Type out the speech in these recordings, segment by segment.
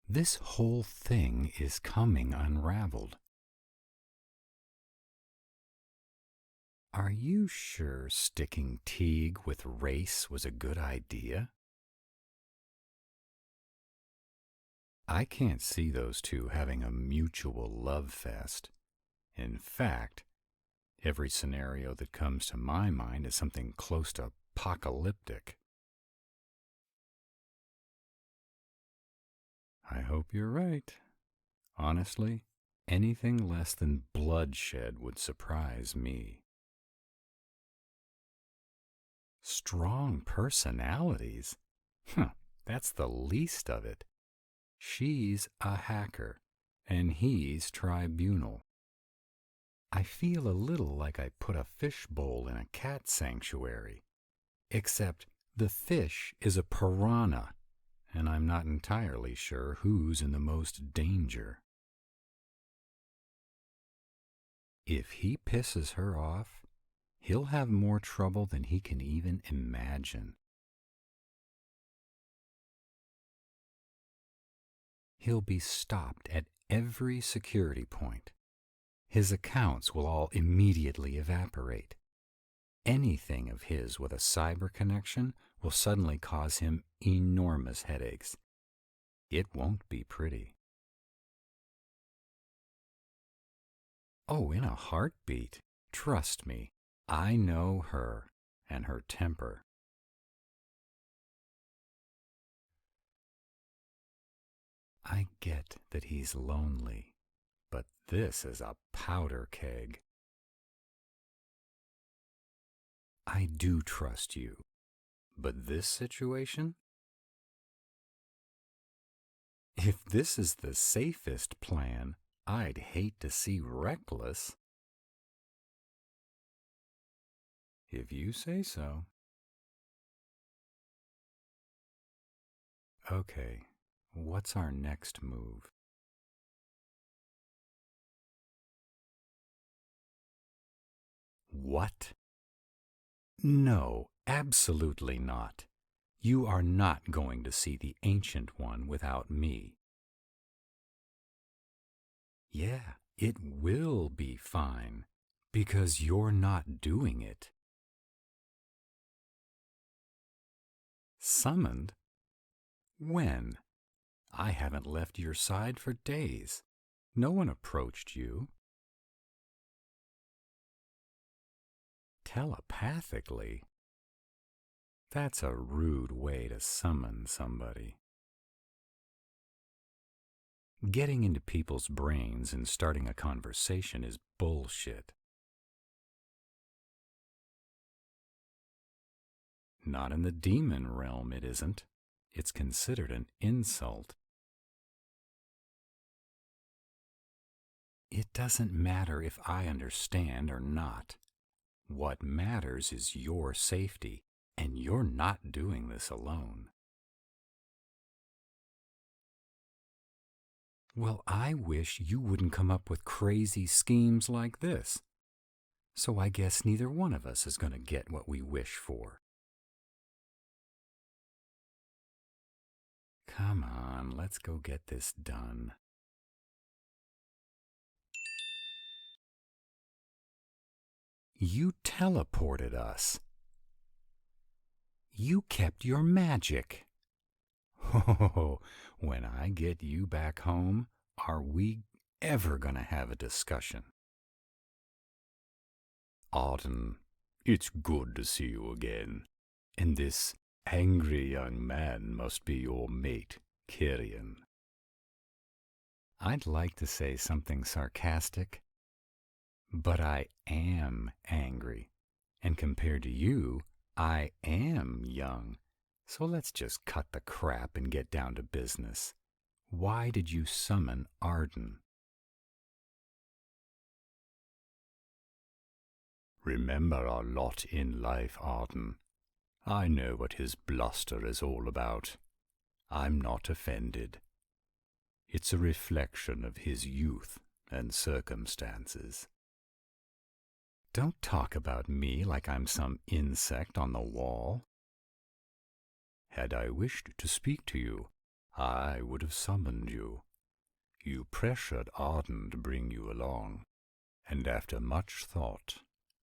This whole thing is coming unraveled. Are you sure sticking Teague with race was a good idea? I can't see those two having a mutual love fest. In fact, every scenario that comes to my mind is something close to apocalyptic. I hope you're right. Honestly, anything less than bloodshed would surprise me. Strong personalities? That's the least of it. She's a hacker, and he's tribunal. I feel a little like I put a fishbowl in a cat sanctuary, except the fish is a piranha, and I'm not entirely sure who's in the most danger. If he pisses her off, he'll have more trouble than he can even imagine. He'll be stopped at every security point. His accounts will all immediately evaporate. Anything of his with a cyber connection will suddenly cause him enormous headaches. It won't be pretty. Oh, in a heartbeat. Trust me, I know her and her temper. I get that he's lonely, but this is a powder keg. I do trust you, but this situation? If this is the safest plan, I'd hate to see reckless. If you say so. Okay, what's our next move? What? No, absolutely not. You are not going to see the Ancient One without me. Yeah, it will be fine, because you're not doing it. Summoned? When? I haven't left your side for days. No one approached you. Telepathically? That's a rude way to summon somebody. Getting into people's brains and starting a conversation is bullshit. Not in the demon realm, it isn't. It's considered an insult. It doesn't matter if I understand or not. What matters is your safety, and you're not doing this alone. Well, I wish you wouldn't come up with crazy schemes like this. So I guess neither one of us is going to get what we wish for. Come on, let's go get this done. You teleported us. You kept your magic. Oh, when I get you back home, are we ever gonna have a discussion? Arden, it's good to see you again. And this angry young man must be your mate, Kyrian. I'd like to say something sarcastic, but I am angry. And compared to you, I am young. So let's just cut the crap and get down to business. Why did you summon Arden? Remember our lot in life, Arden. I know what his bluster is all about. I'm not offended. It's a reflection of his youth and circumstances. Don't talk about me like I'm some insect on the wall. Had I wished to speak to you, I would have summoned you. You pressured Arden to bring you along, and after much thought,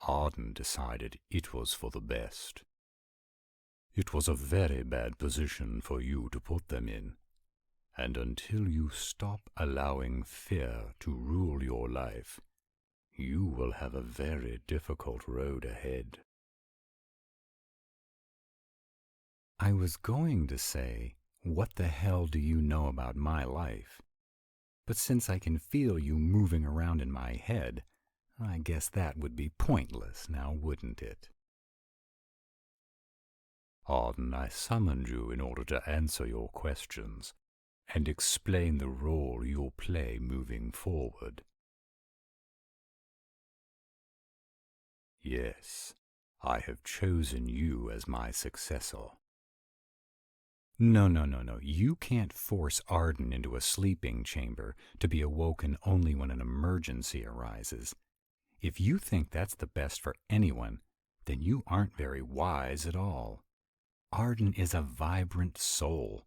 Arden decided it was for the best. It was a very bad position for you to put them in, and until you stop allowing fear to rule your life, you will have a very difficult road ahead. I was going to say, what the hell do you know about my life? But since I can feel you moving around in my head, I guess that would be pointless now, wouldn't it? Arden, I summoned you in order to answer your questions and explain the role you'll play moving forward. Yes, I have chosen you as my successor. No. You can't force Arden into a sleeping chamber to be awoken only when an emergency arises. If you think that's the best for anyone, then you aren't very wise at all. Arden is a vibrant soul.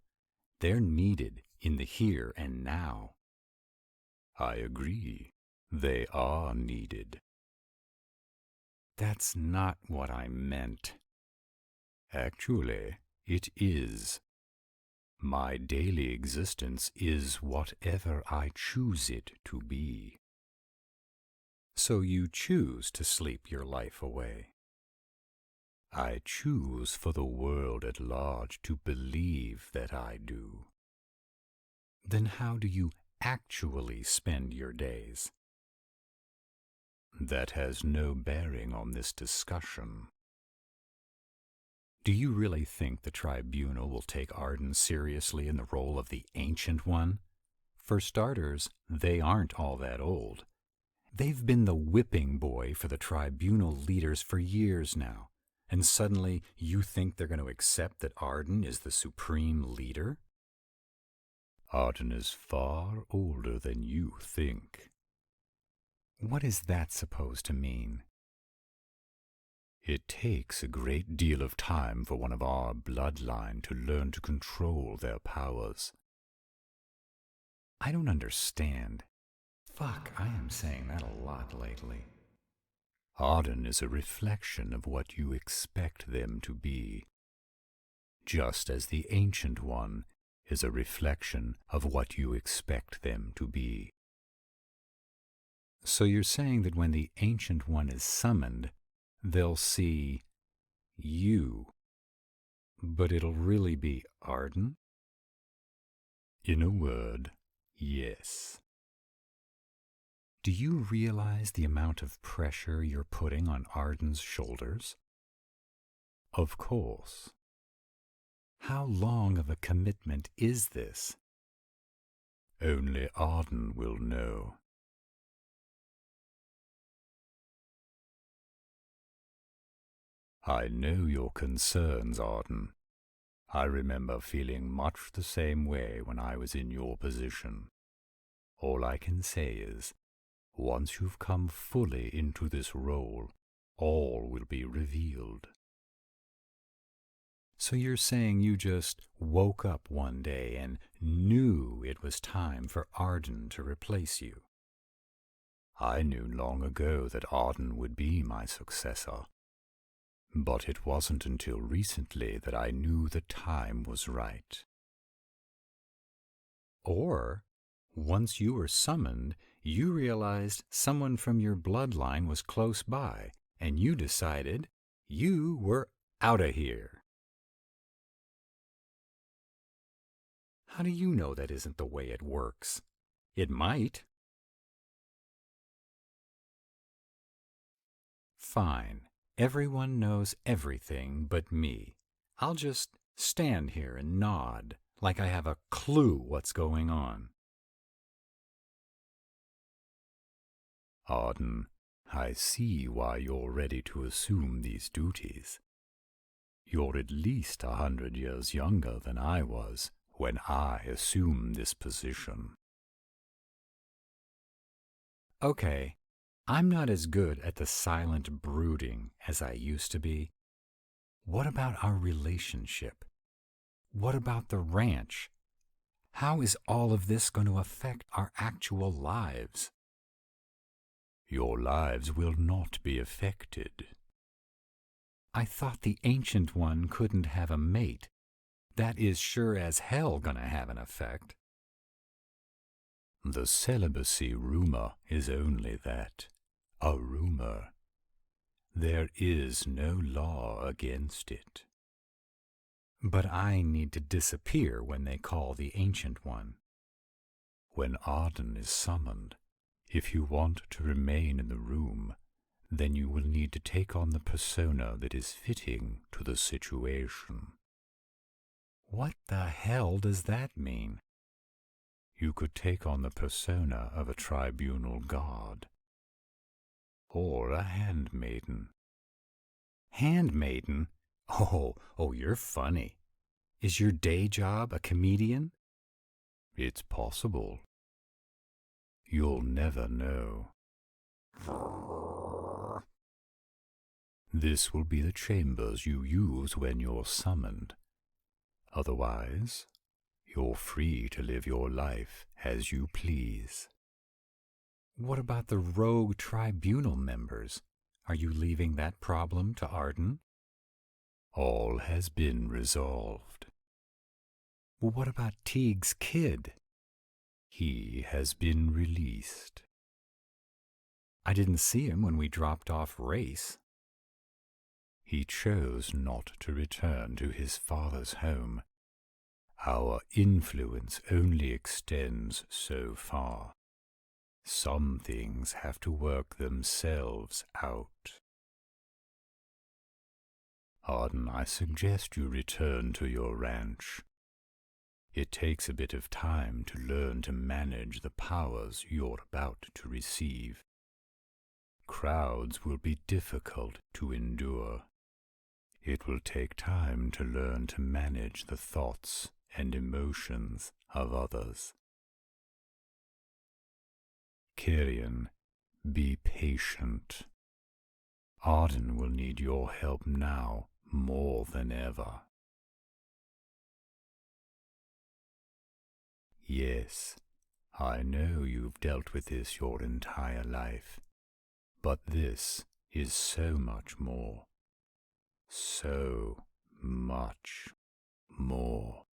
They're needed in the here and now. I agree. They are needed. That's not what I meant. Actually, it is. My daily existence is whatever I choose it to be. So you choose to sleep your life away. I choose for the world at large to believe that I do. Then how do you actually spend your days? That has no bearing on this discussion. Do you really think the tribunal will take Arden seriously in the role of the Ancient One? For starters, they aren't all that old. They've been the whipping boy for the tribunal leaders for years now, and suddenly you think they're going to accept that Arden is the supreme leader? Arden is far older than you think. What is that supposed to mean? It takes a great deal of time for one of our bloodline to learn to control their powers. I don't understand. Fuck, I am saying that a lot lately. Arden is a reflection of what you expect them to be, just as the Ancient One is a reflection of what you expect them to be. So you're saying that when the Ancient One is summoned, they'll see you, but it'll really be Arden? In a word, yes. Do you realize the amount of pressure you're putting on Arden's shoulders? Of course. How long of a commitment is this? Only Arden will know. I know your concerns, Arden. I remember feeling much the same way when I was in your position. All I can say is, once you've come fully into this role, all will be revealed. So you're saying you just woke up one day and knew it was time for Arden to replace you? I knew long ago that Arden would be my successor. But it wasn't until recently that I knew the time was right. Or, once you were summoned, you realized someone from your bloodline was close by, and you decided you were out of here. How do you know that isn't the way it works? It might. Fine. Everyone knows everything but me. I'll just stand here and nod like I have a clue what's going on. Arden, I see why you're ready to assume these duties. You're at least 100 years younger than I was when I assumed this position. Okay. I'm not as good at the silent brooding as I used to be. What about our relationship? What about the ranch? How is all of this going to affect our actual lives? Your lives will not be affected. I thought the Ancient One couldn't have a mate. That is sure as hell gonna have an effect. The celibacy rumor is only that, a rumor. There is no law against it. But I need to disappear when they call the Ancient One. When Arden is summoned, if you want to remain in the room, then you will need to take on the persona that is fitting to the situation. What the hell does that mean? You could take on the persona of a tribunal guard. Or a handmaiden. Handmaiden? Oh, you're funny. Is your day job a comedian? It's possible. You'll never know. This will be the chambers you use when you're summoned. Otherwise, you're free to live your life as you please. What about the rogue tribunal members? Are you leaving that problem to Arden? All has been resolved. Well, what about Teague's kid? He has been released. I didn't see him when we dropped off Race. He chose not to return to his father's home. Our influence only extends so far. Some things have to work themselves out. Arden, I suggest you return to your ranch. It takes a bit of time to learn to manage the powers you're about to receive. Crowds will be difficult to endure. It will take time to learn to manage the thoughts and emotions of others. Kyrian, be patient. Arden will need your help now more than ever. Yes, I know you've dealt with this your entire life, but this is so much more. So much more.